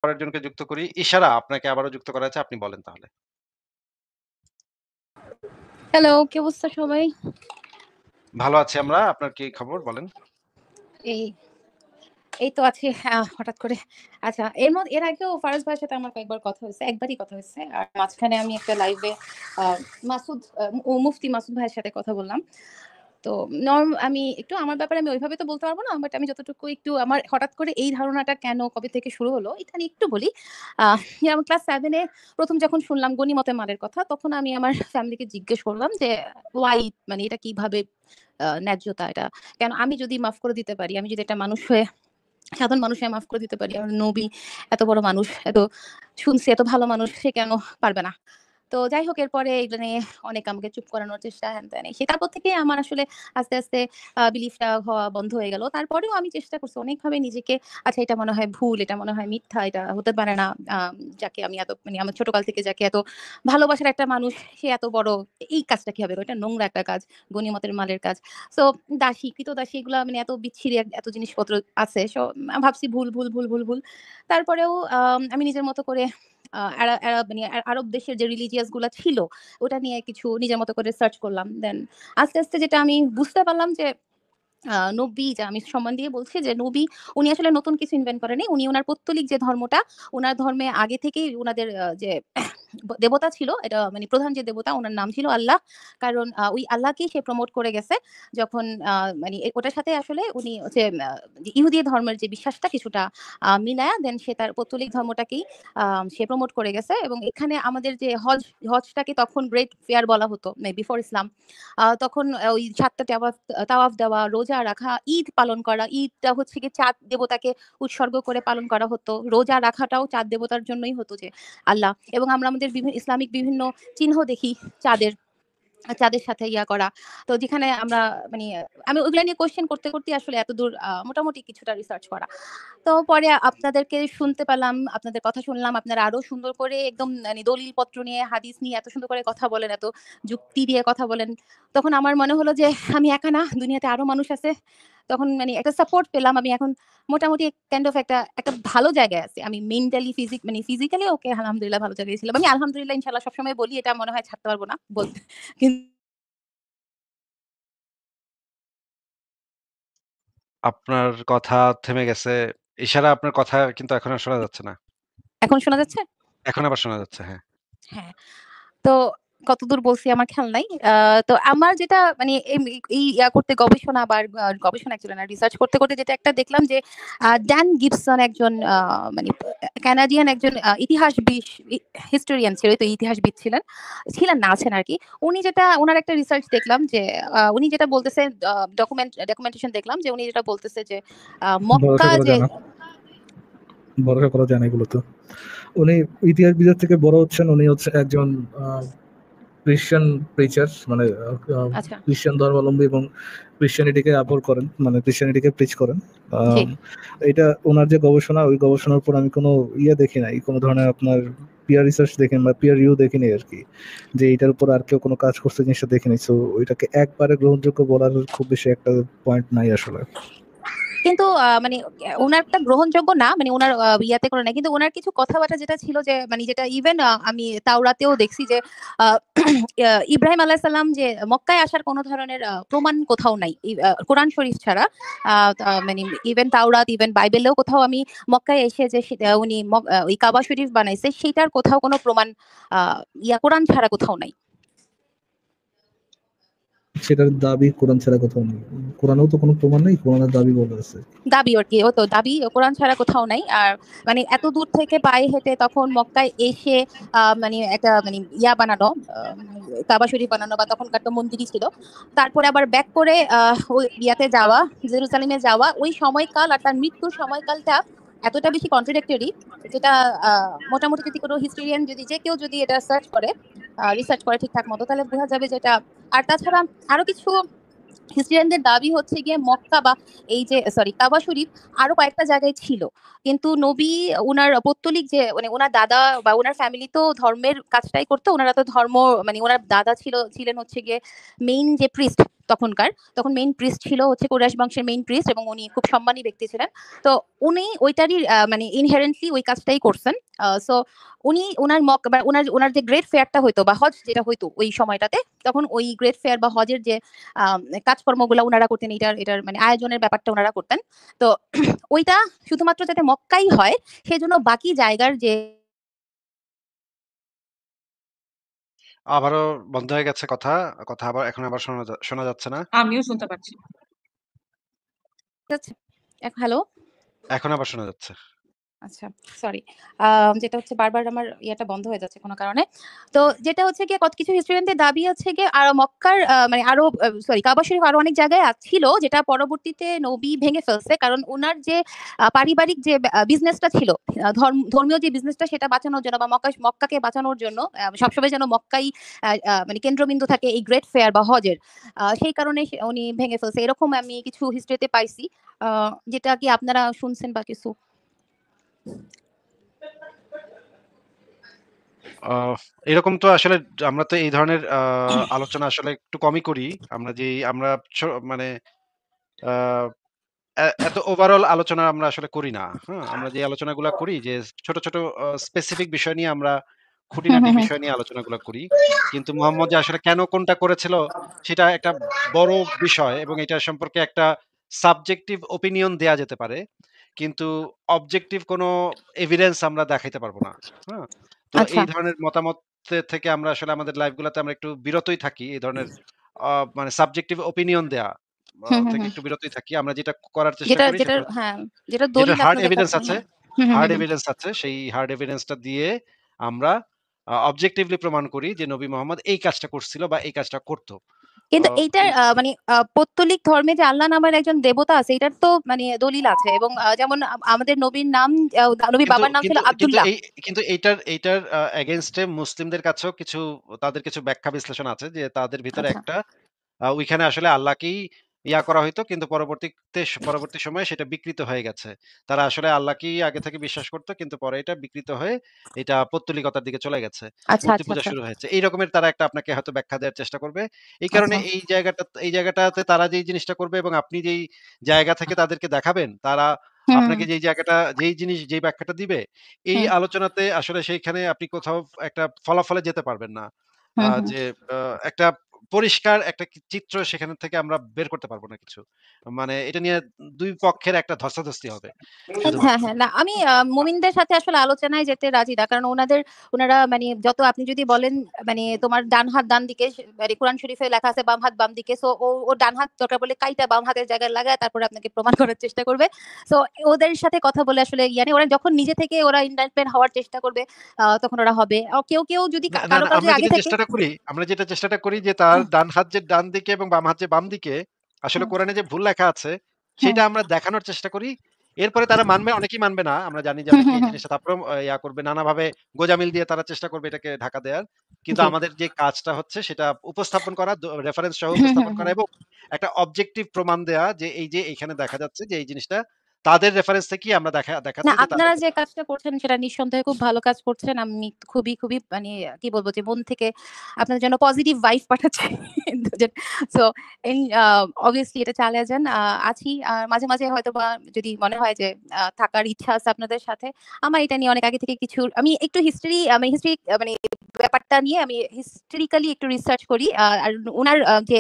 পরের জনকে যুক্ত করি। ইশারা আপনাকে আবারও যুক্ত করা আছে। আপনি বলেন তাহলে। হ্যালো, কি অবস্থা সবাই? ভালো আছি আমরা। আপনার কি খবর বলেন? এই এই তো আছি হঠাৎ করে। আচ্ছা, এর আগেও ফারাজ ভাইয়ের সাথে আমার কয়েকবার কথা হয়েছে। একবারই কথা হয়েছে। আর মাঝখানে আমি একটা লাইভে আ মাসুদ মুফতি মাসুদ ভাইয়ের সাথে কথা বললাম। তো আমি একটু আমার ব্যাপারে আমি ওইভাবে তো বলতে পারব না। বাট আমি যতটুকু একটু আমার হঠাৎ করে এই ধারণাটা কেন কবে থেকে শুরু হলো এটা নিয়ে একটু বলি। যেমন ক্লাস 7 এ ১ম যখন শুনলাম গনিমতে মালের কথা তখন আমি আমার ফ্যামিলিকে জিজ্ঞেস করলাম যে ওয়াই মানে এটা কিভাবে ন্যায্যতা এটা? কেন আমি যদি মাফ করে দিতে পারি, আমি যদি একটা মানুষ হয়ে সাধারণ মানুষ হয়ে মাফ করে দিতে পারি। আর নবী এত বড় মানুষ, এত শুনছি এত ভালো মানুষ সে কেন পারবে না? তো যাই হোক এরপরে এগুলো নিয়ে অনেক আমাকে চুপ করানোর চেষ্টা হ্যান-ত্যান। সে তারপর থেকে আমার আসলে আস্তে, আস্তে বিলিফটা হওয়া বন্ধ হয়ে গেল। তারপরেও আমি চেষ্টা করছি অনেকভাবে নিজেকে আচ্ছা এটা মনে হয় ভুল, এটা মনে হয় মিথ্যা, এটা হতে পারে না। যাকে আমি এত মানে আমার ছোটকাল থেকে যাকে এত ভালোবাসার একটা মানুষ সে এত বড় এই কাজটা কিভাবে করে? এটা নোংরা একটা কাজ, গনিমতের মালের কাজ। সো দাসী, ক্রীতদাসী এগুলা মানে এত বিচ্ছিরি এত জিনিসপত্র আছে। ভাবছি ভুল, ভুল, ভুল, ভুল, ভুল। তারপরেও আমি নিজের মতো করে মানে আরব দেশের যে রিলিজিয়াস গুলা ছিল ওটা নিয়ে কিছু নিজের মতো করে সার্চ করলাম। দেন আস্তে, আস্তে যেটা আমি বুঝতে পারলাম যে নবী যা আমি সম্মান দিয়ে বলছি যে নবী উনি আসলে নতুন কিছু ইনভেন্ট করেনি। উনি উনার পৌত্তলিক যে ধর্মটা, উনার ধর্মে আগে থেকেই উনাদের যে দেবতা ছিল, এটা মানে প্রধান যে দেবতা উনার নাম ছিল আল্লাহ। কারণ ওই আল্লাহকেই সে প্রমোট করে গেছে। যখন মানে ওটার সাথে আসলে উনি হচ্ছে ইহুদি ধর্মের যে বিশ্বাসটা কিছুটা মিলায়া দেন সে তার পৌত্তলিক ধর্মটাকেই সে প্রমোট করে গেছে এবং এখানে আমাদের যে হজটাকে তখন গ্রেট ফেয়ার বলা হতো বিফোর ইসলাম। তখন ওই ৭ টা তাওয়াফ দেওয়া, রোজা রাখা, ঈদ পালন করা। ঈদটা হচ্ছে গিয়ে চাঁদ দেবতাকে উৎসর্গ করে পালন করা হতো। রোজা রাখাটাও চাঁদ দেবতার জন্যই হতো যে আল্লাহ এবং আমরা আমাদের ইসলামিক বিভিন্ন চিহ্ন দেখি চাঁদের। চাঁদের সাথে ইয়া করা। তো যেখানে আমরা মানে আমি ওইগুলা নিয়ে কোয়েশ্চেন করতে, করতে আসলে এতদূর মোটামুটি কিছুটা রিসার্চ করা। তো পরে আপনাদেরকে শুনতে পেলাম, আপনাদের কথা শুনলাম। আপনারা আরো সুন্দর করে একদম মানে দলিলপত্র নিয়ে, হাদিস নিয়ে এত সুন্দর করে কথা বলেন, এত যুক্তি দিয়ে কথা বলেন। তখন আমার মনে হলো যে আমি একা না, দুনিয়াতে আরো মানুষ আছে। তখন মানে একটা সাপোর্ট পেলাম। আমি এখন মোটামুটি কাইন্ড অফ একটা ভালো জায়গায় আছি। আমি মেন্টালি মানে ফিজিক্যালি ওকে আলহামদুলিল্লাহ ভালো জায়গায় ছিলাম। আমি আলহামদুলিল্লাহ ইনশাআল্লাহ সবসময় বলি এটা মনে হয় ছাড়তে পারব না বলতে। কিন্তু আপনার কথা থেমে গেছে। ইশারা আপনার কথা কিন্তু এখন আর শোনা যাচ্ছে না। এখন শোনা যাচ্ছে? এখন আবার শোনা যাচ্ছে, হ্যাঁ। হ্যাঁ। তো কতদূর বলছি আমার খেয়াল নাই। তো আমার যেটা মানে এই করতে গবেষণা বা গবেষণা অ্যাকচুয়ালি না রিসার্চ করতে, করতে যেটা একটা দেখলাম যে ড্যান গিবসন একজন মানে কানাডিয়ান একজন হিস্টোরিয়ান ছিল, তো ইতিহাসবিদ ছিলেন। ছিলেন না আছেন আরকি। উনি যেটা উনার একটা রিসার্চ দেখলাম যে উনি যেটা বলতেছে ডকুমেন্টেশন দেখলাম যে উনি যেটা বলতেছে যে মক্কা যে ভরসা করা যায় না এগুলো তো। উনি ইতিহাসবিদের থেকে বড় হচ্ছেন, উনি হচ্ছে একজন ক্রিশ্চিয়ান প্রিচার, মানে আচ্ছা ক্রিশ্চিয়ান ধর্মাবলম্বী এবং ক্রিশ্চিয়ানিটিকে করেন, মানে ক্রিশ্চিয়ানিটিকে প্রিচ করেন। জি এটা ওনার যে গবেষণা, ওই গবেষণার উপর আমি কোনো দেখি নাই, কোনো ধরনের আপনার পিয়ার রিসার্চ দেখেন বা পিয়ার রিভিউ দেখিনি আর কি, যে এটার উপর আর কেউ কোনো কাজ করছে জিনিসটা দেখিনি। সো ওইটাকে একবারে গ্রহণযোগ্য বলার খুব বেশি একটা পয়েন্ট নাই আসলে। কিন্তু মানে উনারটা গ্রহণযোগ্য না মানে উনার ইয়াতে করে না, কিন্তু উনার কিছু কথাবার্তা যেটা ছিল যে মানে যেটা ইভেন আমি তাওরাতেও দেখছি যে আহ, ইব্রাহিম আলাইহিস সালাম যে মক্কায় আসার কোনো ধরনের প্রমাণ কোথাও নাই কোরআন শরীফ ছাড়া। মানে ইভেন তাওরাত ইভেন বাইবেলেও কোথাও আমি মক্কায় এসে যে উনি ওই কাবা শরীফ বানাইছে সেটার কোথাও কোনো প্রমাণ কোরআন ছাড়া কোথাও নাই। সেটার দাবি কোরআন ছাড়া কোথাও নেই, কোরআনেও তো কোনো প্রমাণ নেই, কোরআনের দাবি বলা আছে। দাবি আর কি ও তো দাবি কোরআন ছাড়া কোথাও নাই। আর মানে এত দূর থেকে পায়ে হেঁটে তখন মক্কায় এসে মানে একটা মানে বানানো কাবা শরীফ বানানো বা তখনকার তো মন্দিরই ছিল। তারপরে আবার ব্যাক করে ওই যাওয়া, জেরুজালেমে যাওয়া, ওই সময়কাল আর তার মৃত্যুর সময়কালটা এতটা বেশি কন্ট্রাডিক্টরি যেটা মোটামুটি যদি কোনো হিস্টোরিয়ান যদি যে কেউ যদি এটা সার্চ করে রিসার্চ করে ঠিকঠাক মতো তাহলে বোঝা যাবে যেটা। আর তাছাড়া আরো কিছু হিস্ট্রিয়ানদের দাবি হচ্ছে গিয়ে মক্কা বা এই যে সরি কাবা শরীফ আরো কয়েকটা জায়গায় ছিল, কিন্তু নবী ওনার পৌত্তলিক যে মানে ওনার দাদা বা ওনার ফ্যামিলি তো ধর্মের কাজটাই করতো, ওনারা তো ধর্ম মানে ওনার দাদা ছিলেন হচ্ছে গিয়ে মেইন যে প্রিস্ট তখনকার। তখন মেইন প্রিস্ট ছিল হচ্ছে কুরাইশ বংশের মেইন প্রিস্ট এবং উনি খুব সম্মানী ব্যক্তি ছিলেন। তো উনি ওইটারই মানে ইনহেরেন্টলি ওই কাজটাই করছেন। সো উনি উনার বা উনার যে গ্রেট ফেয়ারটা হইতো বা হজ যেটা হইতো ওই সময়টাতে, তখন ওই গ্রেট ফেয়ার বা হজের যে কাজকর্মগুলো উনারা করতেন, এটার মানে আয়োজনের ব্যাপারটা উনারা করতেন। তো ওইটা শুধুমাত্র যাতে মক্কাই হয় সেজন্য বাকি জায়গার যে আবারও বন্ধ হয়ে গেছে কথা। কথা এখন আবার শোনা যাচ্ছে না। আমিও শুনতে পাচ্ছি। হ্যালো? এখন আবার শোনা যাচ্ছে। আচ্ছা, সরি। যেটা হচ্ছে বারবার আমার ইয়েটা বন্ধ হয়ে যাচ্ছে কোনো কারণে। তো যেটা হচ্ছে গিয়ে কিছু হিস্টোরিয়ানদের দাবি হচ্ছে গিয়ে আর মক্কার মানে আরো সরি কাবা শরীফ আরো অনেক জায়গায় ছিল যেটা পরবর্তীতে নবী ভেঙে ফেলছে। কারণ উনার যে পারিবারিক যে বিজনেসটা ছিল, ধর্মীয় যে বিজনেসটা সেটা বাঁচানোর জন্য বা মক্কাকে বাঁচানোর জন্য সবসময় যেন মক্কাই মানে কেন্দ্রবিন্দু থাকে এই গ্রেট ফেয়ার বা হজের। সেই কারণে উনি ভেঙে ফেলছে। এরকম আমি কিছু হিস্ট্রিতে পাইছি। যেটা কি আপনারা শুনছেন বা কিছু? এরকম তো আসলে আমরা তো এই ধরনের আলোচনা আসলে একটু কমই করি। আমরা মানে আ এত ওভারঅল আলোচনা আমরা আসলে করি না। হ্যাঁ? আমরা যে আলোচনাগুলা করি যে ছোট, ছোট স্পেসিফিক বিষয় নিয়ে আমরা হুম, খুঁটিনাটি হুম, হুম। বিষয় নিয়ে আলোচনাগুলা করি। কিন্তু মোহাম্মদ যে আসলে কেন কোনটা করেছিল সেটা একটা বড় বিষয় এবং এটা সম্পর্কে একটা সাবজেক্টিভ ওপিনিয়ন দেয়া যেতে পারে। কিন্তু অবজেক্টিভ কোনো এভিডেন্স আমরা দেখাইতে পারব না। হ্যাঁ? তো আচ্ছা। এই ধরনের মতামত থেকে আমরা আসলে আমাদের লাইফ গুলাতে আমরা একটু বিরতই থাকি। এই ধরনের মানে সাবজেক্টিভ ওপিনিয়ন দেয়া হুম, হুম, থেকে হুম। একটু বিরতই থাকি। আমরা যেটা করার চেষ্টা করি সেটা হচ্ছে হ্যাঁ, যেটা যেটার দলিল হার্ড আপনাদের এভিডেন্স কাছে আছে, হ্যাঁ। হুম, হুম, হার্ড হুম, হুম। এভিডেন্স আছে। সেই হার্ড এভিডেন্সটা দিয়ে আমরা অবজেক্টিভলি প্রমাণ করি যে নবী মোহাম্মদ এই কাজটা করছিল বা এই কাজটা করত। আ কিন্তু এইটার এই মানে পৌত্তলিক ধর্মে যে আল্লাহ নামের একজন দেবতা আছে এটার তো মানে দলিল আছে এবং যেমন আমাদের নবীর নাম নবীর কিন্তু বাবার নাম ছিল কিন্তু কিন্তু আব্দুল্লাহ। এই কিন্তু এইটার এগেইনস্ট এ মুসলিমদের কাছেও তাদের কিছু ব্যাখ্যা বিশ্লেষণ আছে যে তাদের ভিতরে আচ্ছা। একটা ওইখানে আসলে আল্লাহকেই করা হইতো কিন্তু পরবর্তী সময়ে সেটা বিকৃত হয়ে গেছে। তারা আসলে আল্লাহকেই আগে থেকে বিশ্বাস করত কিন্তু পরে এটা বিকৃত হয়ে এটা পৌত্তলিকতার দিকে চলে গেছে। আচ্ছা, মূর্তি আচ্ছা, পূজা আচ্ছা, শুরু হয়েছে। এই রকমের তারা একটা আপনাকে হয়তো ব্যাখ্যা দেওয়ার চেষ্টা করবে। এই কারণে আচ্ছা। এই জায়গাটাতে তারা যেই জিনিসটা করবে এবং আপনি যেই জায়গা থেকে তাদেরকে দেখাবেন, তারা হুম, আপনাকে যেই ব্যাখ্যাটা দিবে, এই হুম, আলোচনাতে আসলে সেইখানে আপনি কোথাও একটা ফলাফলে যেতে পারবেন না। হুম, হুম। যে একটা পরিষ্কার একটা চিত্র সেখান থেকে আমরা বের করতে পারব না কিছু। মানে এটা নিয়ে ২ পক্ষের একটা ধস্তাধস্তি হবে হ্যাঁ, শুধুমাত্র। হ্যাঁ। না আমি মুমিনদের সাথে আসলে আলোচনায় যেতে রাজি না। কারণ উনারা মানে আপনি যদি বলেন মানে তোমার ডান হাত ডান দিকে মানে কোরআন শরীফে লেখা আছে বাম হাত বাম দিকে। সো ও ডান হাত দরকার পড়লে কাইটা বাম হাতের জায়গায় লাগায় তারপরে আপনাকে প্রমাণ করার চেষ্টা করবে। সো ওদের সাথে কথা বলে আসলে ওরা যখন নিজে থেকে ওরা ইন্ডিপেন্ডেন্ট হওয়ার চেষ্টা করবে তখন ওরা হবে। কেউ যদি কারো কারো যদি আগে থেকে আমরা যেটা চেষ্টাটা করি যে তার ডান হাত যে ডান দিকে এবং বাম হাত যে বাম দিকে আসলে হুম, কোরআনে যে ভুল লেখা আছে হুম, সেটা আমরা দেখানোর চেষ্টা করি। এরপরে তারা মানবে, অনেকেই মানবে না। আমরা জানি যে হুম, অনেকে হুম, এই হুম। জিনিসটা তারপরেও করবে নানাভাবে গোঁজামিল দিয়ে তারা চেষ্টা করবে এটাকে ঢাকা দেয়ার। কিন্তু জি। আমাদের যে কাজটা হচ্ছে সেটা উপস্থাপন করা, রেফারেন্স সহ হুম, হুম, উপস্থাপন করা হুম। এবং একটা অবজেক্টিভ প্রমাণ দেয়া যে এই যে এইখানে দেখা যাচ্ছে যে এই জিনিসটা তাদের রেফারেন্স থেকেই আমরা না দেখাচ্ছি যে তাদের আপনারা যে কাজটা করছেন সেটা নিঃসন্দেহে খুব ভালো কাজ করছেন। আমি খুবই, খুবই মানে কি বলবো যে মন থেকে আপনাদের জন্য পজিটিভ ভাইব পাঠাচ্ছি। সো ইন obviously এটা চালিয়ে যান। আছি মাঝে, মাঝে হয়তোবা যদি মনে হয় যে থাকার ইচ্ছা আছে আপনাদের সাথে। আমার এটা নিয়ে অনেক আগে থেকে কিছু আমি একটু হিস্ট্রি মানে ব্যাপারটা নিয়ে আমি হিস্ট্রিক্যালি একটু রিসার্চ করি। আর উনার যে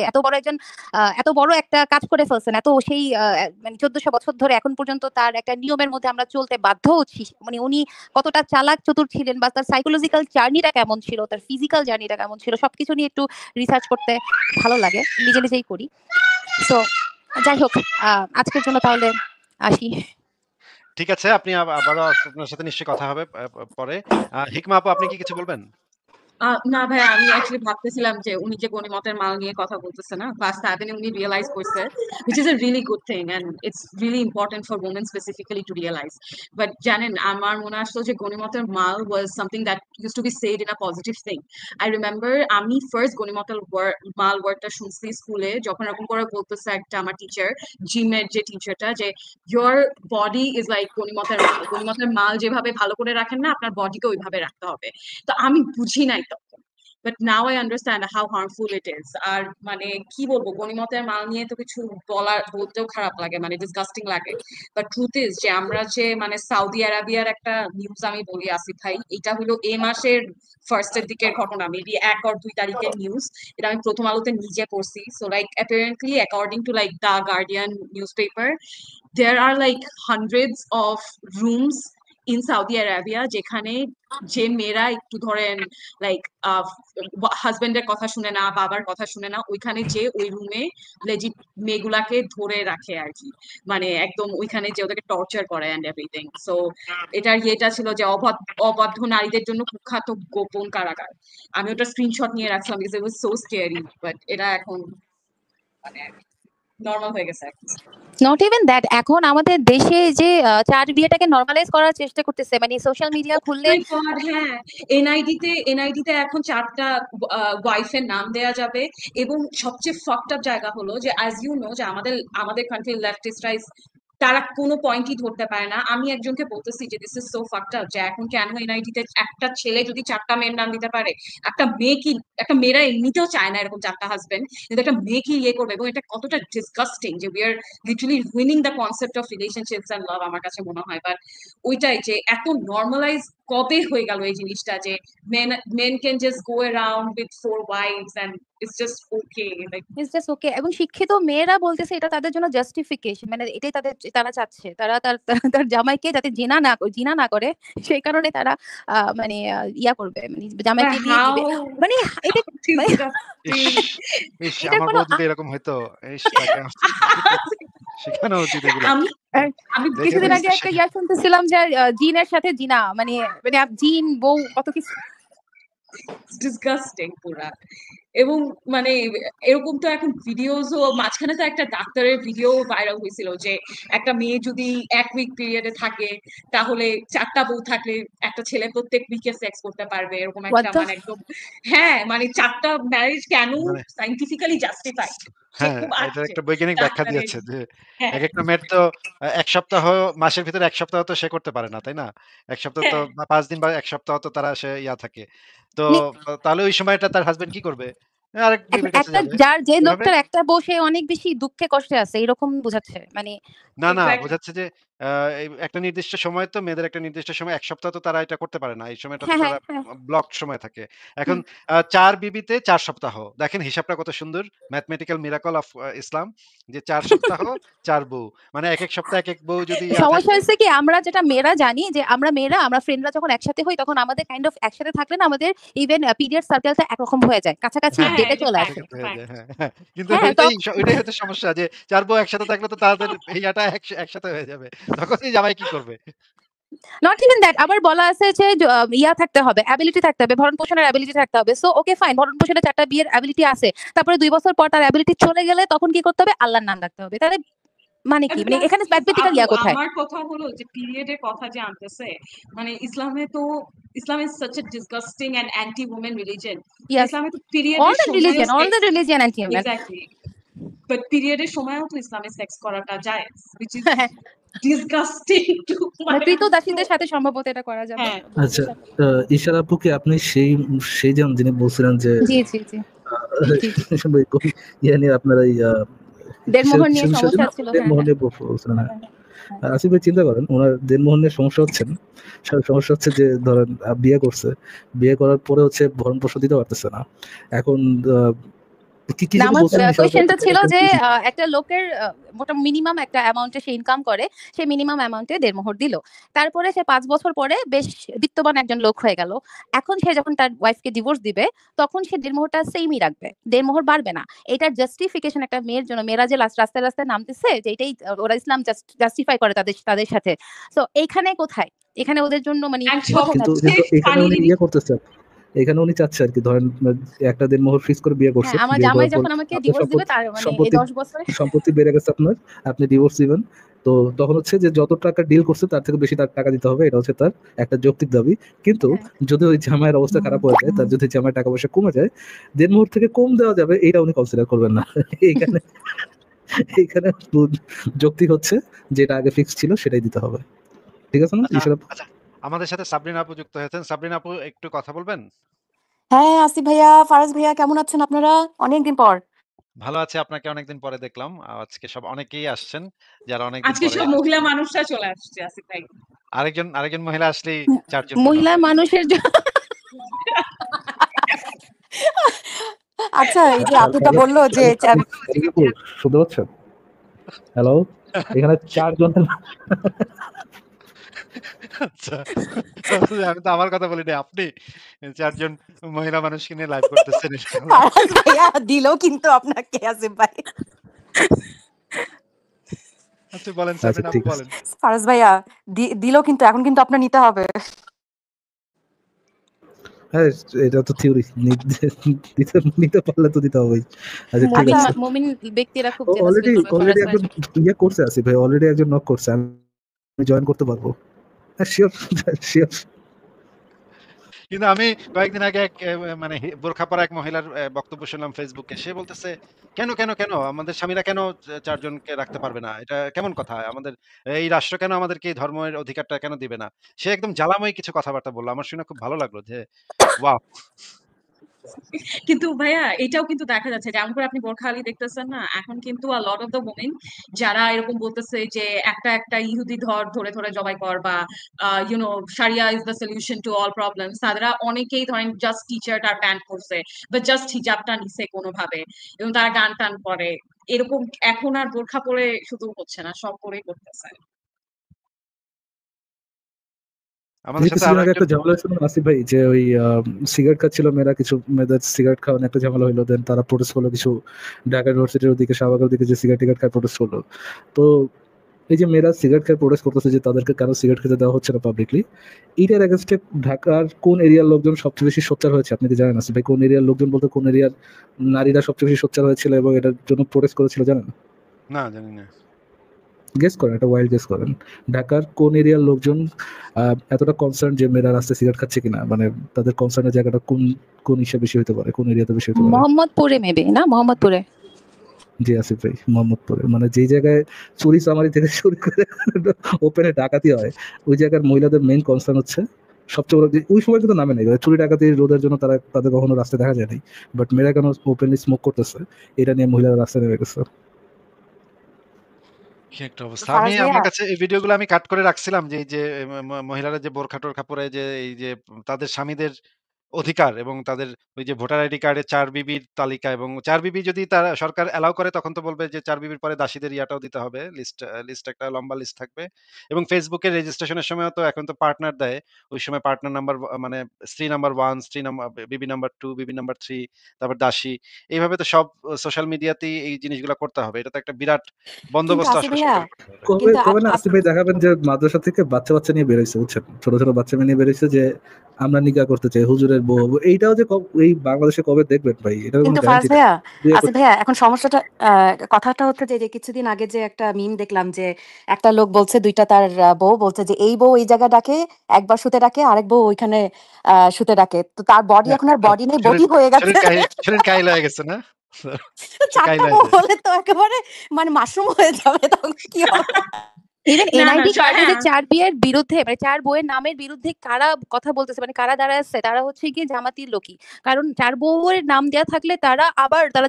এত বড় একটা কাজ করে ফেলছেন। সেই মানে ১৪০০ বছর ধরে এখন পর্যন্ত তার একটা নিয়মের মধ্যে আমরা চলতে বাধ্য হচ্ছি। মানে উনি কতটা চালাক চতুর ছিলেন বা তার সাইকোলজিক্যাল জার্নিটা কেমন ছিল, তার ফিজিক্যাল জার্নিটা কেমন ছিল সবকিছু নিয়ে একটু রিসার্চ করতে ভালো লাগে। নিজেই করি। সো যাই হোক আজকের জন্য তাহলে আসি। ঠিক আছে, আপনি আবারও আপনার সাথে নিশ্চয়ই কথা হবে পরে। হিকমা আপু আপনি কি কিছু বলবেন? না ভাইয়া, আমি অ্যাকচুয়ালি ভাবতেছিলাম যে উনি যে গণিমতের মাল নিয়ে কথা বলতেছে না, ক্লাস 7 এ উনি রিয়েলাইজ করছে, which is a really good thing and it's really important for women specifically to realize. But জানেন, আমার মনে আসলো যে গণিমতের মাল was something that used to be said in a positive thing. I remember আমি ফার্স্ট গণিমতের মাল ওয়ার্ডটা শুনছি স্কুলে, যখন এরকম করে বলতেছে একটা আমার টিচার, জিমের যে টিচারটা, যে your body is like গণিমতের মাল যেভাবে ভালো করে রাখেন না, আপনার বডিকে ওইভাবে রাখতে হবে। তো আমি বুঝি নাই তখন। But now I understand how harmful it is. আর মানে কি বলবো, গণিমতের মাল নিয়ে তো কিছু বলতেও খারাপ লাগে, মানে ডিসগাস্টিং লাগে। বাট ট্রুথ ইজ যে আমরা যে মানে সৌদি আরাবিয়ার একটা নিউজ আমি বলি আসিফ ভাই, এটা হলো এই মাসের ফার্স্টের দিকের ঘটনা, মেবি 1 or 2 তারিখের নিউজ। এটা আমি প্রথম আলোতে নিজে পড়ছি। So like apparently according to like the guardian news paper, there are like hundreds of rooms in Saudi Arabia যেখানে যে মেয়েরা একটু ধরেন লাইক হাজবেন্ডের কথা শুনে না, বাবার কথা শুনে না, ওইখানে যে ওই রুমে লেজিট মেয়েগুলাকে ধরে রাখে আর কি, মানে একদম ওইখানে যে ওদেরকে টর্চার করে অ্যান্ড এভরিথিং। সো এটার ইয়েটা ছিল যে অবাধ্য নারীদের জন্য কুখ্যাত গোপন কারাগার। আমি ওটা স্ক্রিনশট নিয়ে রাখছিলাম because it was so scary, but এটা এখন মানে নর্মাল হয়ে গেছে এখন। নট ইভেন দ্যাট, এখন আমাদের দেশে যে চার বিয়েটাকে নর্মালাইজ করার চেষ্টা করতেছে, মানে সোশ্যাল মিডিয়া খুললে My God, হ্যাঁ, এনআইডি তে এখন 4টা ওয়াইফের নাম দেয়া যাবে। এবং সবচেয়ে ফাকড আপ জায়গা হলো যে অ্যাজ ইউ নো যে আমাদের কান্ট্রি লেফটিস্টরা তারা কোনো পয়েন্টই ধরতে পারে না। আমি একজনকে বলতেছি যে this is so fucked up, যে এখন কেন এনআইডি তে একটা ছেলে যদি 4টা মেয়ের নাম দিতে পারে, একটা মেয়েরা এমনিতেও চায় না এরকম 4টা হাজবেন্ড, কিন্তু একটা মেয়ে কি ইয়ে করবে, এবং এটা কতটা ডিসগাস্টিং যে we are literally ruining the concept of relationships and love আমার কাছে মনে হয়। বাট ওইটাই যে এত নর্মালাইজ কবে হয়ে গেল এই জিনিসটা যে men can just go around with 4 wives and it's just okay, like it's just okay. এবং শিক্ষিত মেয়েরা বলতেছে এটা তাদের জন্য জাস্টিফিকেশন, মানে এটাই তারা চাচ্ছে, তার জামাইকে যাতে জিনা না করে, সেই কারণে তারা মানে ইয়া করবে, মানে জামাইকে দিয়ে how দিবে, মানে এটা মানে ইস! ইস! এটা আমার কোনো বউ যদি এরকম হইতো, ইস! তাকে আমার শিখানো উচিত এগুলা। আমি আমি দেখে কিছুদিন দেখে আগে একটা ইয়া শুনতেছিলাম যে জিনের সাথে জিনা, মানে মানে জিন বউ কত কিছু। ডিসগাস্টিং পুরা। এবং মানে এরকম তো এখন ভিডিওসও, মাঝখানে তো একটা ডাক্তারের ভিডিও ভাইরাল হয়েছিল যে একটা মেয়ে যদি 1 উইক পিরিয়ডে থাকে তাহলে 4টা বউ থাকলে একটা ছেলে প্রত্যেক উইকে সেক্স করতে পারবে, এরকম What একটা the মানে একদম। হ্যাঁ, মানে 4টা ম্যারেজ কেন মানে সাইন্টিফিক্যালি জাস্টিফাইড যে হ্যাঁ, খুব এটার আসছে একটা বৈজ্ঞানিক ব্যাখ্যা ডাক্তারের। দিয়েছে যে হ্যাঁ একেকটা মেয়ের তো ১ সপ্তাহ, মাসের ভিতরে ১ সপ্তাহ তো সে করতে পারে না, তাই না? ১ সপ্তাহ তো হ্যাঁ ৫ দিন বা ১ সপ্তাহ তো তারা সে থাকে। তো নি- তাহলে ওই সময়টা তার হাসব্যান্ড কি করবে? আরেক এখন বিবির কাছে একটা যাবে। যে এভাবে লোকটার একটা বসে অনেক বেশি দুঃখে কষ্টে আছে এরকম বোঝাচ্ছে, মানে না, এক্স্যাক্টলি। বোঝাচ্ছে যে এই একটা নির্দিষ্ট সময় তো মেয়েদের একটা নির্দিষ্ট সময় ১ সপ্তাহ তো তারা এটা করতে পারে না। এই সময়টা তো হ্যাঁ হ্যাঁ তারা হ্যাঁ ব্লকড সময় থাকে। এখন হুম। ৪ বিবিতে ৪ সপ্তাহ। দেখেন হিসাবটা কত সুন্দর। ম্যাথমেটিক্যাল মিরাকল অফ ইসলাম, যে ৪ সপ্তাহ ৪ বউ। মানে একেক সপ্তাহে একেক বউ যদি সমস্যা থাকে। হচ্ছে কি, আমরা যেটা মেয়েরা জানি যে আমরা ফ্রেন্ডরা যখন একসাথে হই তখন আমাদের কাইন্ড অফ একসাথে থাকলে না আমাদের ইভেন পিরিয়ড সার্কেলটা একরকম হয়ে যায়, কাছাকাছি হ্যাঁ, হ্যাঁ ডেটে এটা চলে আসে। সেক্ষেত্রে হয়ে ফ্যাক্ট। যায়। হ্যাঁ, হ্যাঁ। কিন্তু হ্যাঁ ওইটাই হচ্ছে সমস্যা যে ৪ বউ একসাথে থাকলে তো তাদের ইয়াটা একসাথে হয়ে যাবে। তখন এই জামাই কি করবে? নট ইভেন দ্যাট, আবার বলা আছে যে ইয়া থাকতে হবে, অ্যাবিলিটি থাকতে হবে, ভরণ পোষণের অ্যাবিলিটি থাকতে হবে। সো ওকে ফাইন, ভরণ পোষণের 4টা বিয়ের অ্যাবিলিটি আছে, তারপরে 2 বছর পর তার অ্যাবিলিটি চলে গেলে তখন কি করতে হবে? আল্লাহর নাম রাখতে হবে। তাহলে মানে কি, মানে এখানে ম্যাথমেটিক্যাল আপু ইয়া কোথায়? আমার কথা হলো যে পিরিয়ডের কথা যে আনতেছে, মানে Islam is such a disgusting and anti women religion. Yes, ইসলামে তো পিরিয়ডের সময়ও all the sex, religion anti human. Exactly, but পিরিয়ডের সময়ও তো ইসলামে সেক্স করাটা জায়েজ, which is disgusting to মানে কৃতদাসীদের সাথে সম্ভবত এটা করা যাবে। হ্যাঁ আচ্ছা, ঈশার আপু কি আপনি সেই যেমন যিনি বলছিলেন যে জি জি জি ইয়ে নিয়ে আপনার এই দেড়মোহর নিয়ে সমস্যা ছিল। হ্যাঁ দেনমোহন হ্যাঁ নিয়ে বলছিলেন, হ্যাঁ। হ্যাঁ। আসিফ ভাই চিন্তা করেন, ওনার দেনমোহন নিয়ে সমস্যা হচ্ছে যে ধরেন বিয়ে করছে, বিয়ে করার পরে হচ্ছে ভরণ পোষণ দিতে পারতেছে না। এখন কি না, যেন আমার বলছিলেন ঈশার আপু? কোয়েশ্চেনটা ছিল যে একটা লোকের মোটামুটি মিনিমাম একটা অ্যামাউন্টে সে ইনকাম করে, সে মিনিমাম অ্যামাউন্টে দেড়মোহর দিল, তারপরে সে 5 বছর পরে বেশ বিত্তবান একজন লোক হয়ে গেল। এখন সে যখন তার ওয়াইফকে ডিভোর্স দিবে তখন সে দেড়মোহরটা সেমই রাখবে, দেড়মোহর বাড়বে না। এটার জাস্টিফিকেশন একটা মেয়ের জন্য, মেয়েরা যে রাস্তায় রাস্তায় নামতেছে যে এটাই ওরা ইসলাম জাস্টিফাই করে তাদের সাথে। সো এইখানে কোথায়, এখানে ওদের জন্য মানে and কোথায় কিন্তু যাচ্ছে? কিন্তু এখানে ফানি উনি ইয়ে করতেছেন, এখানে উনি চাচ্ছে আর কি, ধরেন একটা দেনমোহর ফিক্স করে বিয়ে করছে, হ্যাঁ, আমার বিয়ে জামাই করার পর যখন আমাকে আপনার ডিভোর্স দিবে তার মানে এই 10 বছরে সম্পত্তি বেড়ে গেছে আপনার, আপনি ডিভোর্স দিবেন, তো তখন হচ্ছে যে যত টাকা ডিল করছে তার থেকে বেশি তার টাকা দিতে হবে, এটা হচ্ছে তার একটা যৌক্তিক দাবি। কিন্তু হ্যাঁ। যদি ওই জামাইয়ের অবস্থা খারাপ হয়ে যায়, তার যদি জামাইয়ের টাকা পয়সা কমে যায়, দেনমোহর থেকে কম দেওয়া যাবে এটা উনি কনসিডার করবেন না। এইখানে এইখানে যৌক্তিক হচ্ছে যেটা আগে ফিক্স ছিল সেটাই দিতে হবে। ঠিক আছে না আচ্ছা, ঈশার আপু? আচ্ছা। আমাদের সাথে সাবরিনা আপু যুক্ত হয়েছেন। সাবরিনা আপু একটু কথা বলবেন? হ্যাঁ, আসিফ ভাইয়া, ফারাজ ভাইয়া কেমন আছেন আপনারা? অনেকদিন পর। ভালো আছি। আপনাকে অনেকদিন পরে দেখলাম। আজকে অনেকেই আসছেন যারা অনেকদিন আজকে পরে সব মহিলা মানুষরা চলে আসছে আসিফ ভাই। আরেকজন মহিলা আসলেই ৪ জন মনে মহিলা হবে। মানুষের আচ্ছা, এই যে আপুটা হ্যালো, বলল যে শুনতে পাচ্ছেন? হ্যালো, এখানে 4 জনের আচ্ছা। আমি তো আমার কথা বলি নাই। আপনি ৪ জন মহিলা মানুষকে নিয়ে লাইভ করতেছেন। ফারাজ ভাইয়া দিল কিন্তু আপনাকে আসিফ ভাই। আচ্ছা বলেন আচ্ছা সাবরিন আপু ঠিক আছে। বলেন। ফারাজ ভাইয়া দিল কিন্তু এখন কিন্তু আপনার নিতে হবে। হ্যাঁ, এটা তো থিওরি। দিতে নিতে পারলে তো দিতে হবেই। আচ্ছা ঠিক মুমিন আছে। মুমিন ব্যক্তিরা খুব জেলাস ফিল অলরেডি করবে ফারাজ ভাই। একজন ইয়ে করছে আসিফ ভাই, অলরেডি একজন নক করছে। আমি জয়েন করতে পারবো। হ্যাঁ, শিওর শিওর। কিন্তু আমি কয়েকদিন আগে এক মানে বোরখা পরা এক মহিলার বক্তব্য শুনলাম ফেসবুকে। সে বলতেছে, "কেন? আমাদের স্বামীরা কেন ৪ জনকে রাখতে পারবে না? এটা কেমন কথা? আমাদের এই রাষ্ট্র কেন আমাদেরকে এই ধর্মের অধিকারটা কেন দিবে না?" সে একদম জ্বালাময়ী কিছু কথাবার্তা বলল। আমার শুনে খুব ভালো লাগলো যে ওয়াও! কিন্তু ভাইয়া এটাও কিন্তু দেখা যাচ্ছে যেমন করে আপনি বোরখা আলী দেখতেছেন না, এখন কিন্তু a lot of the women যারা এরকম বলতেছে যে একটা ইহুদি ধরে জবাই কর বা sharia is the solution to all problems, তারা অনেকেই ধরেন জাস্ট টিচারটা প্যান্ট করছে বা জাস্ট হিজাবটা নিছে কোনোভাবে এবং তারা গান টান করে এরকম। এখন আর বোরখা পরে শুধু হচ্ছে না, সব পরেই করতেছে। আমাদের সাথে কিছুদিন আরো আগে একজন একটা ঝামেলা হয়েছিল না আসিফ ভাই, যে ওই সিগারেট খাচ্ছিল মেয়েরা, কিছু মেয়েদের সিগারেট খাওয়ানো একটা ঝামেলা হলো, দেন তারা প্রোটেস্ট করলো, কিছু ঢাকা ইউনিভার্সিটির ওদিকে, শাহবাগের ওদিকে যে সিগারেট টিগারেট খায় প্রোটেস্ট করলো। তো এই যে মেয়েরা সিগারেট খায় প্রোটেস্ট করতেছে যে তাদেরকে কেন সিগারেট খেতে দেওয়া হচ্ছে না পাবলিকলি, এইটার এগেনস্টে ঢাকার কোন এরিয়ার লোকজন সবচেয়ে বেশি সোচ্চার হয়েছে আপনি কি জানেন আসিফ ভাই? কোন এরিয়ার লোকজন বলতে কোন এরিয়ার নারীরা সবচেয়ে বেশি সোচ্চার হয়েছিল এবং এটার জন্য প্রোটেস্ট করেছিল জানেন? না জানি না। গেস করেন, একটা ওয়াইল্ড গেস করেন। ঢাকার কোন এরিয়ার লোকজন এতটা কনসার্ন যে মেয়েরা রাস্তায় সিগারেট খাচ্ছে কিনা, মানে তাদের কনসার্নের জায়গাটা কোন কোন হিসাবে বেশি হতে পারে, কোন এরিয়াতে বেশি হতে পারে? মোহাম্মদপুরে মেবি না, মোহাম্মদপুরে। জি আসিফ ভাই, মোহাম্মদপুরে। মানে যেই জায়গায় চুরি চামারি থেকে শুরু করে ওপেনে ডাকাতি হয়, ওই জায়গার মহিলাদের মেইন কনসার্ন হচ্ছে সবচেয়ে বড় ওই সময় কিন্তু নামে নেই, চুরি ডাকাতি রোধের জন্য তাদের কখনো রাস্তায় দেখা যায়নি, বাট মেয়েরা কেন ওপেনলি স্মোক করতেছে এটা নিয়ে মহিলারা রাস্তায় নেমে গেছে। কি একটা অবস্থা। ফারাজ আমার ভাইয়া, কাছে এই ভিডিওগুলো আমি কাট করে রাখছিলাম যে এই যে মহিলারা যে বোরখা-টোরখা পরে যে এই যে তাদের স্বামীদের অধিকার এবং তাদের ওই যে ভোটার আইডি কার্ডে ৪ বিবির তালিকা, এবং ৪ বিবি যদি তারা সরকার অ্যালাও করে তখন তো বলবে যে ৪ বিবির পরে দাসীদের ইয়াটাও দিতে হবে। লিস্ট একটা লম্বা লিস্ট থাকবে। এবং Facebook এর রেজিস্ট্রেশনের সময়ও তো এখন তো পার্টনার দেয়। ওই সময় পার্টনার নাম্বার মানে স্ত্রী নাম্বার 1, স্ত্রী নাম্বার বিবি নাম্বার 2, বিবি নাম্বার 3, তারপর দাসী। এইভাবে তো সব সোশ্যাল মিডিয়াতেই এই জিনিসগুলা করতে হবে। এটা তো একটা বিরাট কিন্তু বন্দোবস্ত আসিফ আসলে ভাইয়া, সরকারের করতে হবে। কবে কিন্তু কবে না আসিফ ভাই দেখাবেন যে মাদ্রাসা থেকে বাচ্চা বাচ্চা নিয়ে বেরোইছে, বুঝছেন, ছোট ছোট বাচ্চা মেয়ে নিয়ে বেরোইছে যে আমরা নিকা করতে চাই, হুজুরের বউ হবো। এইটাও যে এই বাংলাদেশে কবে দেখবেন ভাই, এটার কোনো কিন্তু ফারাজ গ্যারান্টি নেই। ভাইয়া, বিয়ে আসিফ ভাইয়া, এখন সমস্যাটা কথাটা হচ্ছে যে কিছুদিন আগে যে একটা মিম দেখলাম যে একটা লোক বলছে, দুইটা তার বউ বলছে যে এই বউ এই জায়গায় ডাকে, একবার শুতে ডাকে, আরেক বউ ওইখানে শুতে ডাকে, তো তার বডি এখন আর বডি নেই, বডি হয়ে গেছে। শরীর কাইল হয়ে গেছে না? কাইল চারটা হয়ে বউ যায়। হলে তো একেবারে মানে মাশরুম হয়ে যাবে, তখন কি হবে? ইভেন না এনআইডি কার্ডে যে হ্যাঁ ৪ বিয়ের বিরুদ্ধে মানে ৪ বউয়ের নামের বিরুদ্ধে কারা কথা বলতেছে, মানে কারা দাঁড়ায় আছে, তারা হচ্ছে গিয়ে জামাতির লোকই। কারণ ৪ বউয়ের নাম দেয়া থাকলে তারা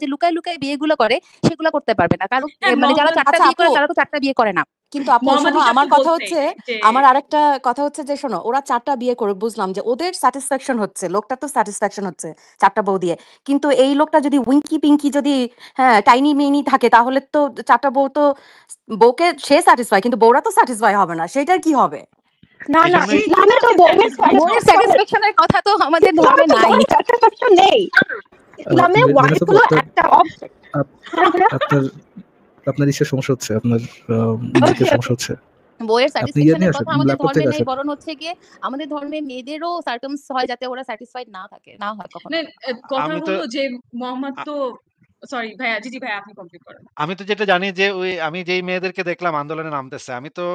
যে লুকায় লুকায় বিয়েগুলো করে সেগুলো করতে পারবে না। কারণ হ্যাঁ মানে যারা ৪টা আচ্ছা বিয়ে আপু, করে তারা তো ৪টা বিয়ে করে না। কিন্তু আপু মোহাম্মদ শোনো, ইসা আমার তো কথা বলছে হচ্ছে, যে আমার আরেকটা কথা হচ্ছে যে শোনো, ওরা 4টা বিয়ে করে বুঝলাম যে ওদের স্যাটিসফ্যাকশন হচ্ছে, লোকটা তো স্যাটিসফ্যাকশন হচ্ছে 4টা বউ দিয়ে, কিন্তু এই লোকটা যদি উইঙ্কি পিঙ্কি যদি হ্যাঁ টাইনি মিনি থাকে তাহলে তো 4টা বউ তো বউকে সে স্যাটিসফাই, কিন্তু বউরা তো স্যাটিসফাই হবে না, সেটার কি হবে? না না, এইজন্যই ইসলামে তো বউয়ের স্যাটিসফ্যাকশনের কথা তো আমাদের ধর্মে নাই। স্যাটিসফ্যাকশন নেই। ইসলামে ওয়াইফ মেনাসা হলো আপনার একটা অবজেক্ট। আপনার আপনার ইসের সমস্যা হচ্ছে, আপনার মাইকের সমস্যা হচ্ছে। বউয়ের আপনি ইয়ে নিয়ে স্যাটিসফ্যাকশনের আসেন, কথা আমাদের ল্যাপটপ ধর্মে থেকে নেই, আসেন। বরং হচ্ছে গিয়ে আমাদের ধর্মে মেয়েদেরও সার্কামস হয় যাতে ওরা স্যাটিসফাইড না হয় কখনো। কথা আমি তো হলো যে মোহাম্মদ আ তো সরি ভাইয়া, জিজি ভাইয়া আপনি কমপ্লিট করেন। আমি তো যেটা জানি যে আমি যেই মেয়েদেরকে দেখলাম আন্দোলনে নামতেছে, আমি তো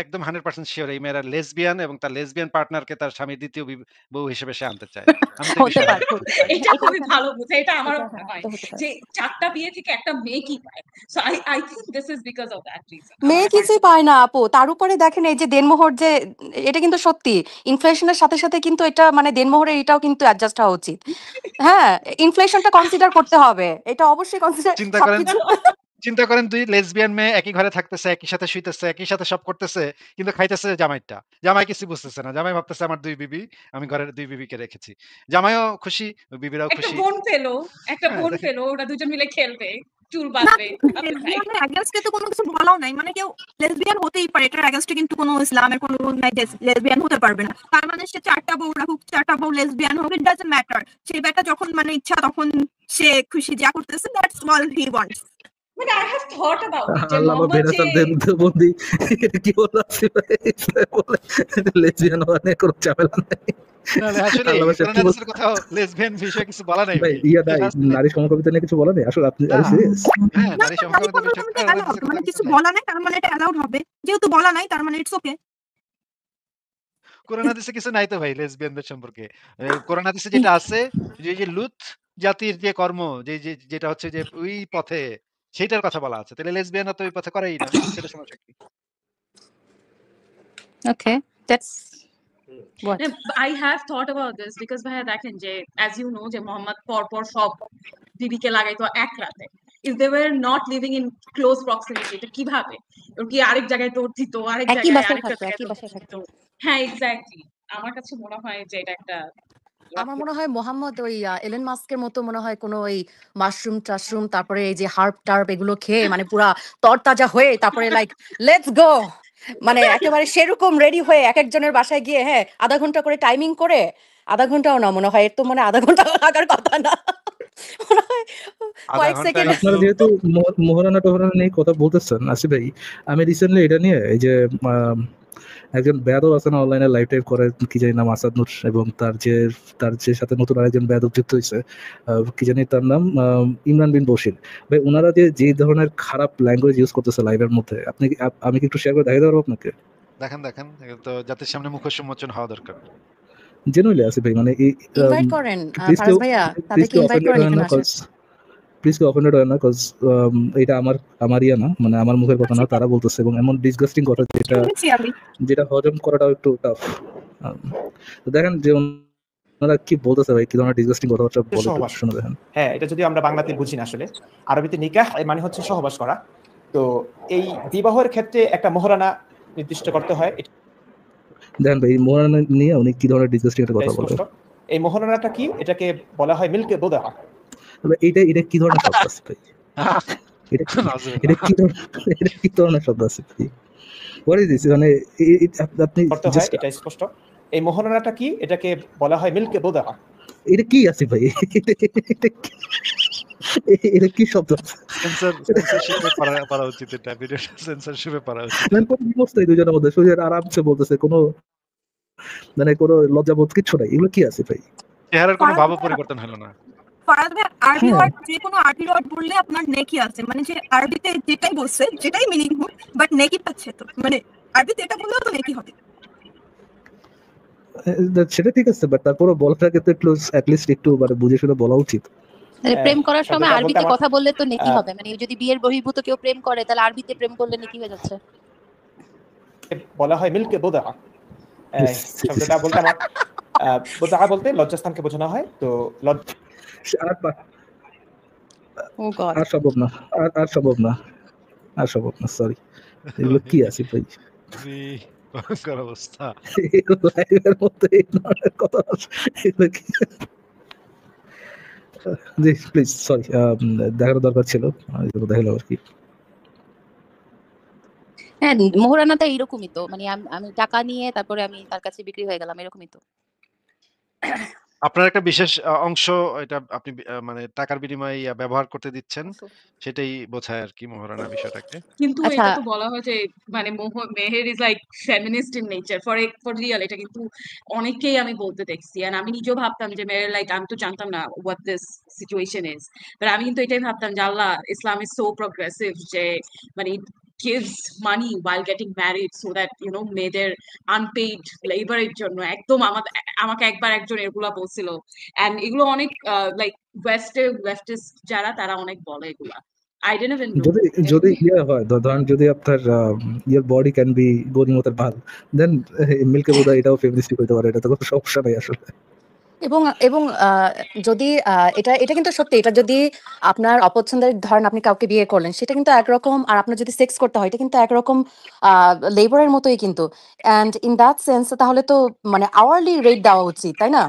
একদম 100% সিওর এই মেয়েরা লেসবিয়ান এবং তার লেসবিয়ান পার্টনারকে তার স্বামীর ২য় বউ হিসেবে সে আনতে চায়। আমি তো এই হতে বিষয়ে পারে, 100% হতে পারে। এটা এটা খুবই এখানে ভালো বুঝে, এটা আমারও এটা মনে হ্যাঁ, হয় এটা হতে পারে। যে ৪টা বিয়ে থেকে একটা মেয়ে কি পায়। So I think this is because of that reason. মেয়ে আমার কিছুই পায় না আপু। তার উপরে দেখেন এই যে দেনমোহর যে এটা কিন্তু সত্যি। ইনফ্লেশনের সাথে, সাথে কিন্তু এটা মানে দেনমোহরের এটাও কিন্তু অ্যাডজাস্ট হওয়া উচিত। হ্যাঁ, ইনফ্লেশনটা কনসিডার করতে হবে। এটা অবশ্যই কনসিডার চিন্তা করেন সবকিছু চিন্তা করেন ২ লেসবিয়ান মেয়ে একই ঘরে থাকতেছে, একই সাথে শুইতেছে, একই সাথে সব করতেছে। কিন্তু খাইতেছে জামাইরটা। জামাই কিছু বুঝতেছে না। জামাই ভাবতেছে আমার ২ বিবি, আমি ঘরের ২ বিবিকে রেখেছি। জামাইও খুশি, বিবিরাও একটা খুশি। বোন পেলো, একটা হ্যাঁ, বোন দেখেন পেলো, ওরা দুজন মিলে খেলবে, চুল না, বাঁধবে। আপনি ভাই লেসবিয়ানের এগেইনস্টে তো কোনো কিছু বলাও নাই। মানে কেউ লেসবিয়ান হতেই পারে, এটার এগেইনস্টে কিন্তু কোনো ইসলামের কোনো রুল নাই যে লেসবিয়ান হতে পারবে না। তার মানে সে ৪টা বউ রাখুক, ৪টা বউ লেসবিয়ান হোক, ইট ডাজন্ট ম্যাটার। সেই ব্যাটা যখন মানে ইচ্ছা তখন সে খুশি যা করতেছে, দ্যাটস অল হি ওয়ান্টস। মানে I have thought about it যে আল্লামা মোহাম্মদ যে বেরাসাত দেববন্দি এটা কি বললো বলে লেসবিয়ান হওয়া নিয়ে কোনো ঝামেলা নাই। নাহলে আসলে আল্লামা সাহেব কোরআন কি হাদিসের কোথাও লেসবিয়ান বিষয়ে কিছু বলা নাই ভাই ভাই। ইয়া নাই, জাস্ট নারী সমকামিতা নিয়ে কিছু বলা নেই আসলে? আপনি না, আর সিরিয়াস? হ্যাঁ, না, নারী না, নারী সমকামিতার বিষয়ে সমকামিতা কোরআন অ্যালাউড। হাদিসে মানে কোথাও কিছু কিছু নাই। বলা নাই তার মানে এটা অ্যালাউড হবে। যেহেতু বলা নাই তার মানে ইটস ওকে। কোরআন হাদিসে কিছু নাই তো ভাই লেসবিয়ানদের সম্পর্কে। কোরআন হাদিসে যেটা আছে যে লূত জাতির যে কর্ম যেটা হচ্ছে যে ওই পথে সেইটার কথা বলা আছে। তাহলে লেসবিয়ানরা তো ওই পথে করেই না। সেটা সমস্যা কি? Okay, that's what. I have thought about this because ভাইয়া দেখেন যে as you know যে মোহাম্মদ পরপর সব বিবিকে লাগাইতো এক রাতে। If they were not living in close proximity, এটা কিভাবে? ওর কি আরেক জায়গায় দৌড় দিত, আরেক একই জায়গায় বাসায় আরেকটা থাকতো, জায়গায় একই দৌড় বাসায় দিত। থাকতো। হ্যাঁ, এক্স্যাক্টলি। আমার কাছে মনে হয় যে এটা একটা আমার মনে হয় মোহাম্মদ ওই এলেন মাস্কের মতো মনে হয় কোনো ওই মাশরুম তারপরে এই যে হার্ব এগুলো খেয়ে মানে পুরা তরতাজা হয়ে তারপরে লাইক লেটস গো মানে একেবারে সেরকম রেডি হয়ে এক একজনের বাসায় গিয়ে হ্যাঁ 1/2 ঘন্টা করে টাইমিং করে 1/2 ঘন্টাও না মনে হয় এর তো মানে 1/2 ঘন্টা লাগার কথা না মনে হয় আধা কয়েক ঘন্টা সেকেন্ড কিন্তু আপনারা যেহেতু মোহরানা টোহরানা নিয়ে কথা বলতেছেন আসি ভাই, আমি রিসেন্টলি এটা নিয়ে এই যে একজন বেয়াদব আছে না অনলাইনে লাইভ টাইপ করে কি জানি নাম আসাদ নূর, এবং তার যে সাথে নতুন আরেকজন বেয়াদব যুক্ত হয়েছে কি জানি তার নাম ইমরান বিন বশির। ভাই ওনারা যে ধরনের খারাপ ল্যাঙ্গুয়েজ ইউজ করতেছে লাইভের মধ্যে, আমি কি একটু শেয়ার করে দেখাতে পারবো আপনাকে? দেখেন এগুলো তো জাতির সামনে মুখোশ উন্মোচন হওয়া দরকার। জেনুইনলি আসি ভাই, মানে এই ইনভাইট করেন প্লিজ ফারাজ কেউ ভাইয়া প্লিজ তাদেরকে কেউ ইনভাইট অফেন্ডেড করেন হয় না, এখানে আসার প্লিজ কেউ অফেন্ডেড হয় না, কজ এটা আমার ইয়া না, মানে আমার মুখের কথা না, তারা বলতেছে এবং এমন ডিসগাস্টিং কথা শুনেছি আমি। যেটা হজম করাটাও একটু টাফ। তো দেখেন যে ওনারা কি বলতেছে ভাই, কি ধরনের ডিসগাস্টিং কথাবার্তা বলে, একটু সহবাস। শুনে দেখেন। হ্যাঁ, এটা যদি আমরা বাংলাতে বুঝি না আসলে আরবিতে নিকাহ এর মানে হচ্ছে সহবাস করা। তো এই বিবাহের ক্ষেত্রে একটা মোহরানা নির্দিষ্ট করতে হয়, দেখেন ভাই মোহরানা নিয়ে উনি কি ধরনের ডিসগাস্টিং একটা এটা কথা বলে। স্পষ্ট। এই মোহরানাটা কি? এটাকে বলা হয় মিল্কে বোদা। তবে এটা কি ধরনের শব্দ আছে ভাই? এটা নাউজুবিল্লাহ। কি ধরনের শব্দ আছে ভাই? What is this? মানে আপনি করতে হয়, জাস্ট এটা স্পষ্ট। এই মোহরানাটা কি? এটাকে বলা হয় মিল্কে বোদা। এটা কি আছে ভাই? এটা কি শব্দ? সেন্সরশিপে পারা উচিত এটা। ভিডিওটা সেন্সরশিপে পারা উচিত। মানে কোন অবস্থায় দুজনের মধ্যে সুজের আরামসে বলতেছে, কোনো মানে কোনো লজ্জাবোধ কিচ্ছু নাই, এগুলো কি আছে ভাই? চেহারার কোনো ভাবও পরিবর্তন হলো না। ফারাজ ভাই আরবি হ্যাঁ। ওয়ার্ড, যে কোনো আরবি ওয়ার্ড বললে আপনার নেকি আছে। মানে যে আরবিতে যেটাই বলছে যেটাই মিনিং হোক, বাট নেকি পাচ্ছে তো। মানে আরবিতে এটা বললেও তো নেকি হবে। সেটা ঠিক আছে, বাট তারপরে বলাটাকে তো একটু অ্যাটলিস্ট একটু মানে বুঝে শুনে বলা উচিত। প্রেম করার সময় শব্দটা বলতে আরবিতে আমার কথা বললে তো নেকি হবে। মানে যদি বিয়ের বহির্ভূত কেউ প্রেম করে তাহলে আরবিতে প্রেম করলে নেকি হয়ে যাচ্ছে। বলা হয় মিল্কে বোদা। শব্দটা বলতে আমার বোদা বলতে লজ্জাস্থানকে বোঝানো হয়। তো ও গড। আর সম্ভব না, আর সম্ভব না, সরি। এগুলো কি আছে ভাই? ভয়ঙ্কর অবস্থা। লাইভের মধ্যে এই ধরনের কথা এগুলো কি? জি প্লিজ সরি, দেখার দরকার ছিল, দেখালো আর কি। হ্যাঁ, মোহরানাটা এরকমই তো। মানে আমি টাকা নিয়ে তারপরে আমি তার কাছে বিক্রি হয়ে গেলাম, এরকমই তো। আপনার একটা বিশেষ অংশ এটা আপনি মানে টাকার বিনিময়ে ব্যবহার করতে দিচ্ছেন। সেটাই বোঝায় আরকি মহারানা বিষয়টাকে। কিন্তু আচ্ছা, এটা তো বলা হয় যে মানে Meher is like feminist in nature for Real. এটা কিন্তু অনেককেই আমি বলতে দেখছি। আর আমি নিজেও ভাবতাম যে মেহের লাইক আমি তো জানতাম না what this situation is. But আমি কিন্তু এটাই ভাবতাম যে আল্লাহ ইসলাম ইজ সো প্রোগ্রেসিভ যে মানে gives money while getting married so that মেয়েদের আনপেইড লেবারের জন্য একদম আমাকে একবার একজন এগুলা বলছিল। এন্ড এগুলো অনেক লাইক ওয়েস্টিস্ট যারা তারা অনেক বলে এগুলা। I didn't even know. যদি যদি ইয়ে হয় ধরেন যদি আপনার ইয়ার বডি ক্যান বি গরিমতের ভাল, দেন মিল্কে বোধহয় এটাও ফেমিনিস্টিক হইতে পারে, এটা তো কোনো সমস্যা নাই আসলে। এবং এবং যদি এটা এটা কিন্তু সত্যি, এটা যদি আপনার অপছন্দের ধরেন আপনি কাউকে বিয়ে করলেন সেটা কিন্তু একরকম, আর আপনার যদি সেক্স করতে হয় এটা কিন্তু একরকম লেবারের মতোই কিন্তু। অ্যান্ড ইন দ্যাট সেন্স তাহলে তো মানে আওয়ারলি রেট দেওয়া উচিত, তাই না?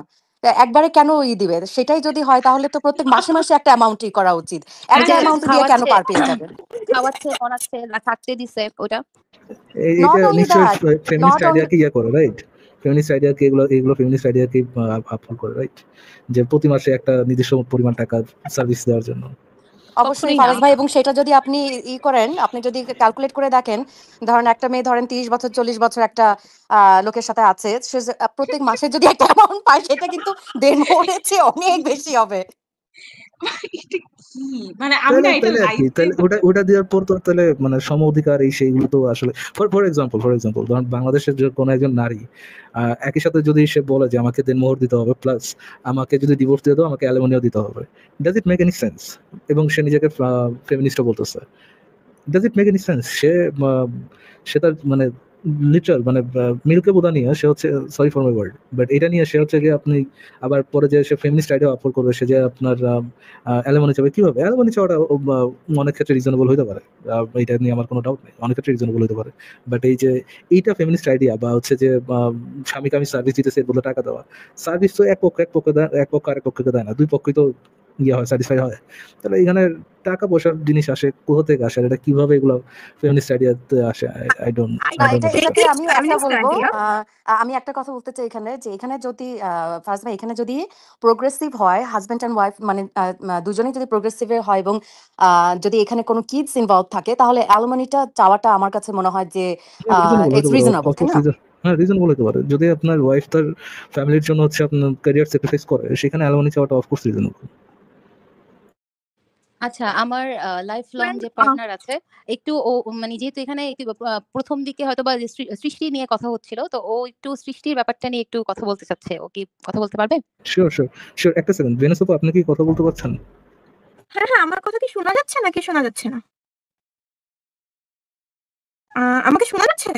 একবারে কেন দিবে? সেটাই যদি হয় তাহলে তো প্রত্যেক মাসে মাসে একটা অ্যামাউন্টই করা উচিত। একটা অ্যামাউন্ট দিয়ে কেন পার পেয়ে যাবে? খাওয়াচ্ছে, পড়াচ্ছে, থাকতে দিছে ওটা। নট এটা অনলি নিশ্চয়ই that, feminist not only idea কি ইয়ে করে, রাইট? ফেমিনিস্ট আইডিয়া কি এগুলো ফেমিনিস্ট আইডিয়া কি আপহোল্ড করে, রাইট? যে প্রতি মাসে একটা নির্দিষ্ট পরিমাণ টাকা সার্ভিস দেওয়ার জন্য। অবশ্যই কখনোই ফারাজ না। ভাই, এবং সেটা যদি আপনি করেন, আপনি যদি ক্যালকুলেট করে দেখেন, ধরেন একটা মেয়ে ধরেন 30 বছর 40 বছর একটা লোকের সাথে আছে, সে প্রত্যেক মাসে যদি একটা অ্যামাউন্ট পায় সেটা কিন্তু দেড় চেয়ে অনেক বেশি হবে। এটা কি মানে আমি না এটা তাহলে আর কি, লাইফে তাহলে ওটা দেওয়ার পর তো তাহলে মানে সম অধিকার এই সেইগুলো তো আসলে ফর এক্সাম্পল ধরেন বাংলাদেশের যে কোনো একজন নারী একই সাথে যদি সে বলে যে আমাকে দেনমোহর দিতে হবে প্লাস আমাকে যদি ডিভোর্স দিয়ে দাও আমাকে অ্যালুমিনিয়াম দিতে হবে, does it make any sense? এবং সে নিজেকে ফেমিনিস্টও বলতেছে, does it make any sense? সে তার মানে লিটারাল মানে মিল্কে বোধা নিয়ে সে হচ্ছে, sorry for my word, but এটা নিয়ে সে হচ্ছে গিয়ে আপনি আবার পরে যে সে ফেমিনিস্ট আইডিয়া আপলোড করবে, সে যে আপনার অ্যালুমিনি চাবে, কিভাবে অ্যালুমিনি চাওয়াটা অনেক ক্ষেত্রে রিজনেবল হতে পারে, এটা নিয়ে আমার কোনো ডাউট নেই, অনেক ক্ষেত্রে রিজনেবল হতে পারে। বাট এই যে এইটা ফেমিনিস্ট আইডিয়া বা হচ্ছে যে স্বামীকে আমি সার্ভিস দিতেছি বলে টাকা দেওয়া, সার্ভিস তো এক পক্ষ আরেক পক্ষকে দেয় না, দুই পক্ষই তো ইয়ে হয়, স্যাটিসফাই হয়। তাহলে এখানে টাকা পয়সার জিনিস আসে কোথা থেকে আসে, এটা কিভাবে এগুলো ফেমিনিস্ট আইডিয়াতে আসে? আই ডোন্ট এটাতে আমিও একটা Feminist বলবো। idea. আমি একটা কথা বলতে চাই এখানে, যে এখানে যদি ফার্স্ট ভাই এখানে যদি প্রোগ্রেসিভ হয়, হাজবেন্ড অ্যান্ড ওয়াইফ মানে দুজনেই যদি প্রোগ্রেসিভ হয় এবং যদি এখানে কোনো কিডস ইনভলভ থাকে, তাহলে অ্যালুমিনিটা চাওয়াটা আমার কাছে মনে হয় যে রিজনেবল ইটস হতে পারে, রিজনেবল, তাই না? হ্যাঁ রিজনেবল হতে পারে। যদি আপনার ওয়াইফ তার ফ্যামিলির জন্য হচ্ছে আপনার ক্যারিয়ার স্যাক্রিফাইস করে, সেখানে অ্যালুমিনি চাওয়াটা অফকোর্স রিজনেবল। আচ্ছা, আমার লাইফ লং Friend, যে পার্টনার আছে, একটু ও মানে যেহেতু এখানে একটু প্রথম দিকে হয়তোবা যে সৃষ্টি নিয়ে কথা হচ্ছিল, তো ও একটু সৃষ্টির ব্যাপারটা নিয়ে একটু কথা বলতে চাচ্ছে। ও কি কথা বলতে পারবে? শিওর একটা সেকেন্ড, ভেনাস আপু আপনি কি কথা বলতে পারছেন? হ্যাঁ, আমার কথা কি শোনা যাচ্ছে নাকি শোনা যাচ্ছে না? আমাকে শোনা যাচ্ছে?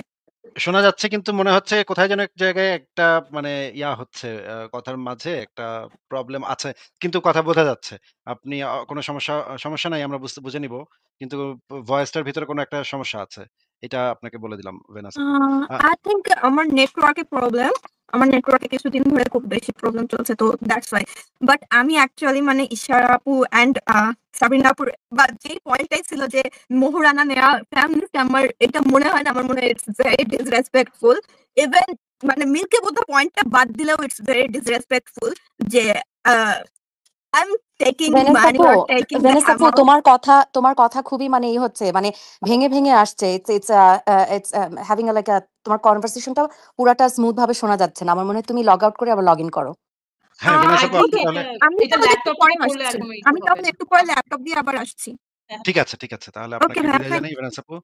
শোনা যাচ্ছে কিন্তু মনে হচ্ছে কোথায় যেন এক জায়গায় একটা মানে হচ্ছে কথার মাঝে একটা প্রবলেম আছে। কিন্তু কথা বোঝা যাচ্ছে। আপনি কোনো সমস্যা নাই আমরা বুঝে নিব। কিন্তু ভয়েসটার ভিতরে কোনো একটা সমস্যা আছে। এটা আপনাকে বলে দিলাম ভেনাস আপু। আ I think আমার নেটওয়ার্কে প্রবলেম। আমার নেটওয়ার্কে কিছুদিন ধরে খুব বেশি প্রবলেম চলছে, তো দ্যাটস ওয়াই। বাট আমি অ্যাকচুয়ালি মানে ইশারা আপু অ্যান্ড সাবিনা আপুর বা যে পয়েন্টটাই ছিল যে মোহরানা নেয়া ফ্যামিলিস্ট, আমার এটা মনে হয় না, আমার মনে হয় ইটস ভেরি ডিসরেসপেক্টফুল। ইভেন মানে মিল্কে বোধহয় পয়েন্টটা বাদ দিলেও ইটস ভেরি ডিসরেসপেক্টফুল যে I am taking money or taking the Venus আপু, অ্যামাউন্ট। তোমার কথা খুবই মানে হচ্ছে মানে ভেঙে ভেঙে আসছে। ইটস হ্যাভিং লাইক তোমার কনভারসেশনটা পুরাটা স্মুথ ভাবে শোনা যাচ্ছে না। আমার মনে হয় তুমি লগ আউট করে আবার লগ ইন করো। ভেনাস আই আপু থিংক আপনি এটা তাহলে আমি এটা তাহলে একটু ল্যাপটপে পরে করলে আসছি। একদম ইজি আমি হবে। তাহলে একটু পরে ল্যাপটপ দিয়ে আবার আসছি। ঠিক আছে। তাহলে ওকে আপনাকে ভাইয়া, বিদায় জানাই ভেনাস আপু।